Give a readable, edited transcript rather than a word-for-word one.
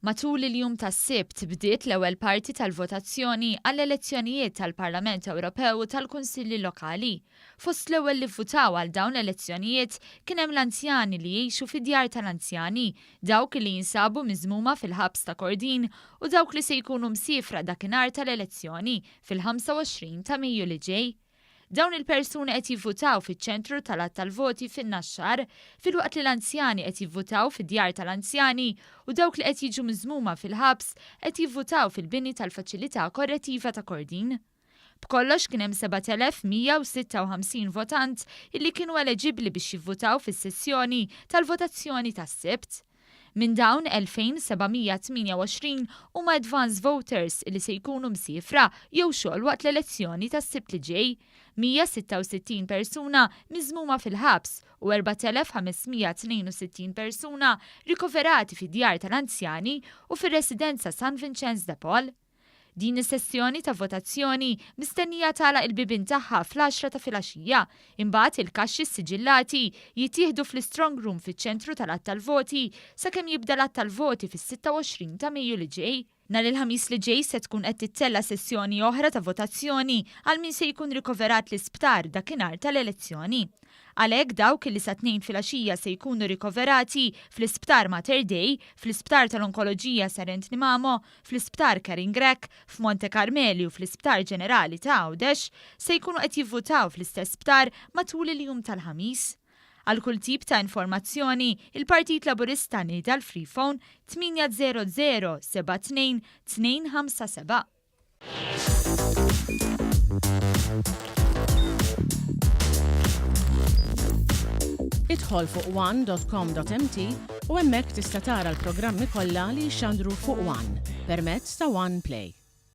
Matul il-jum tas-Sibt bdiet l-ewwel parti tal-votazzjoni għall-elezzjonijiet tal-Parlament Ewropew u tal-Kunsilli Lokali. Fost l-ewwel li vvutaw għal dawn l-elezzjonijiet kien hemm l-anzjani li jgħixu fid-djar tal-anzjani, dawk li jinsabu miżmuma fil-ħabs ta' Kordin u dawk li se jkunu msiefra dakinhar tal-elezzjoni fil-25 ta' Mejju li ġej. Dawn il-persuni qed jivvutaw fiċ-ċentru tal-att tal-voti fin-Naxxar, filwaqt li l-anzjani qed jivvutaw fid-djar tal-anzjani u dawk li qed jiġu miżmuma fil-ħabs qed jivvutaw fil-bini tal-Faċilità Korrettiva ta' Kordin. B'kollox kien hemm 7,156 votant illi kienu eleġibbli biex jivvutaw fis-sessjoni tal-votazzjoni tas-Sibt. Minn dawn 2,728 huma advance voters li se jkunu msiefra jew xogħol waqt l-elezzjoni tas-Sibt li ġej, 166 persuna miżmuma fil-ħabs u 4,562 persuna rikoverati fid-djar tal-anzjani u fir-residenza Vincenz de Paule. Din is-sessjoni ta' votazzjoni mistennija tagħlaq il-bibien tagħha fl-10 ta' filgħaxija, imbagħad il-kaxxi siġillati jittieħdu fl-strong room fiċ-ċentru tal-att tal-voti sakemm jibda l-att tal-voti fis-26 ta' Mejju li ġej. Nhar il-ħamis li ġej se tkun qed tittella sessjoni oħra ta' votazzjoni għal min se jkun rikoverat l-isptar dakinhar tal-elezzjoni. Għalhekk dawk li sa tnejn filgħaxija se jkunu rikoverati fl-isptar Mater Dei, fl-isptar tal-Onkoloġija Serent Nimamo, fl-isptar Karin Grek, f'Monte Carmeli u fl-isptar ġenerali ta' Għawdex se jkunu qed jivvutaw fl-istess sptar matul il-jum tal-ħamis. Għal kull tip ta' informazzjoni, il-Partit Laburista nida l-Freephone 800 72 257. Idħol fuq one.com.mt u hemmhekk tista' tara l-programmi kollha li jxandru fuq One permezz ta' One Play.